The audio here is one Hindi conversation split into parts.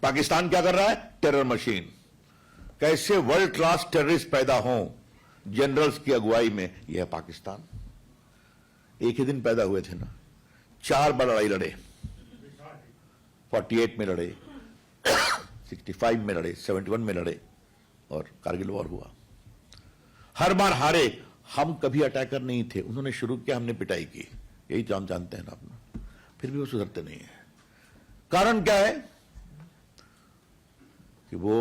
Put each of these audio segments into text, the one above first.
पाकिस्तान क्या कर रहा है? Terror machine. कैसे वर्ल्ड क्लास टेररिस्ट पैदा हों जनरल्स की अगुवाई में, यह पाकिस्तान। एक ही दिन पैदा हुए थे ना, 4 बार लड़ाई लड़े। 48 में लड़े, 65 में लड़े, 71 में लड़े और कारगिल वॉर हुआ। हर बार हारे। हम कभी अटैकर नहीं थे, उन्होंने शुरू किया, हमने पिटाई की। यही तो हम जानते हैं ना अपना। फिर भी वो सुधरते नहीं है। कारण क्या है कि वो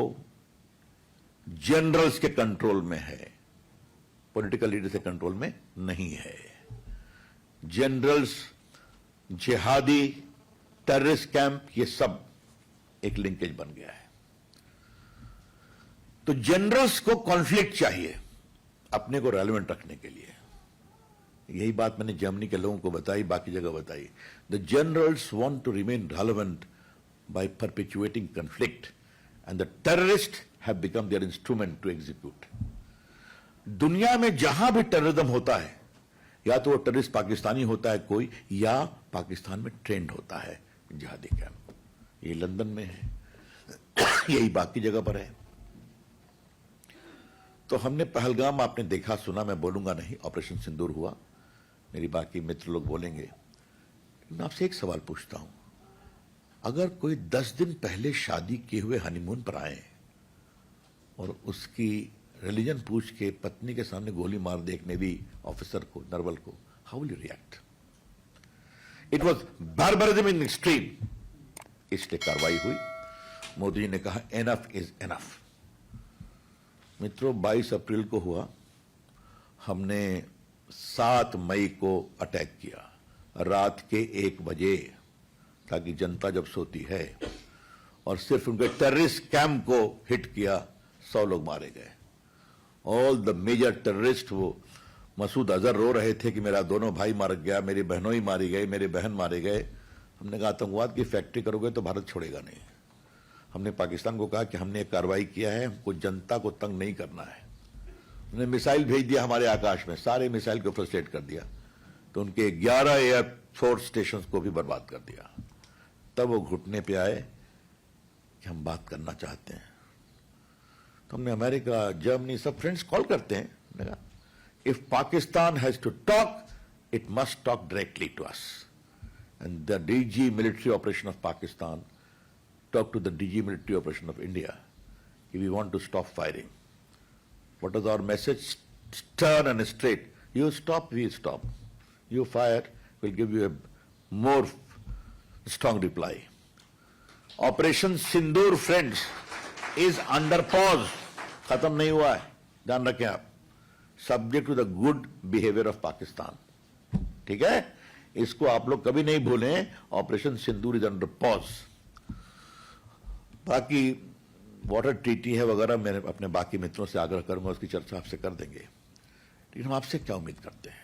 जनरल्स के कंट्रोल में है, पॉलिटिकल लीडर के कंट्रोल में नहीं है। जनरल्स, जिहादी, टेररिस्ट कैंप, ये सब एक लिंकेज बन गया है। तो जनरल्स को कॉन्फ्लिक्ट चाहिए अपने को रेलेवेंट रखने के लिए। यही बात मैंने जर्मनी के लोगों को बताई, बाकी जगह बताई। The generals want to remain relevant by perpetuating conflict and the terrorist have become their instrument to execute. दुनिया में जहां भी टेररिज्म होता है, या तो वो टेररिस्ट पाकिस्तानी होता है कोई, या पाकिस्तान में ट्रेंड होता है जिहादी कैंप। ये लंदन में है, यही बाकी जगह पर है। तो हमने पहलगाम, आपने देखा सुना, मैं बोलूंगा नहीं, ऑपरेशन सिंदूर हुआ, मेरी बाकी मित्र लोग बोलेंगे। मैं आपसे एक सवाल पूछता हूं, अगर कोई 10 दिन पहले शादी किए हुए हनीमून पर आए और उसकी रिलीजन पूछ के पत्नी के सामने गोली मार दे एक नेवी ऑफिसर को, नरवल को, how will you react? It was barbarism in extreme. इसलिए कार्रवाई हुई। मोदी जी ने कहा एनफ इज एनफ। मित्रों, 22 अप्रैल को हुआ, हमने 7 मई को अटैक किया रात के 1 बजे, ताकि जनता जब सोती है, और सिर्फ उनके टेररिस्ट कैंप को हिट किया, 100 लोग मारे गए। ऑल द मेजर टेररिस्ट, वो मसूद अजहर रो रहे थे कि मेरा दोनों भाई मार गया, मेरी बहनों ही मारी गई, मेरे बहन मारे गए। हमने कहा आतंकवाद की फैक्ट्री करोगे तो भारत छोड़ेगा नहीं। हमने पाकिस्तान को कहा कि हमने एक कार्रवाई किया है, हमको जनता को तंग नहीं करना है। उन्होंने मिसाइल भेज दिया हमारे आकाश में, सारे मिसाइल को फ्रस्ट्रेट कर दिया, तो उनके 11 एयरफोर्स स्टेशन को भी बर्बाद कर दिया। तब वो घुटने पे आए कि हम बात करना चाहते हैं। तो हमने अमेरिका, जर्मनी, सब फ्रेंड्स कॉल करते हैं। If Pakistan has to talk, it must talk directly to us. And the DG military operation of Pakistan talk to the DG military operation of India. If we want to stop firing. What is our message? Stern and straight. You stop, we stop. You fire, we'll give you a more strong reply. Operation Sindoor, friends, is under pause. खत्म नहीं हुआ है, ध्यान रखें आप। Subject to the good behavior of Pakistan. ठीक है? इसको आप लोग कभी नहीं भूलें। Operation Sindoor is under pause. बाकी वाटर ट्रीटी है वगैरह, मैं अपने बाकी मित्रों से आग्रह करूंगा, उसकी चर्चा आपसे कर देंगे। लेकिन हम आपसे क्या उम्मीद करते हैं?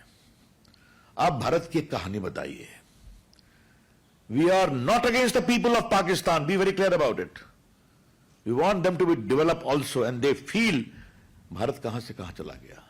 आप भारत की एक कहानी बताइए। We are not against the people of Pakistan, be very clear about it. We want them to be develop also, and they feel Bharat कहां से कहां चला गया।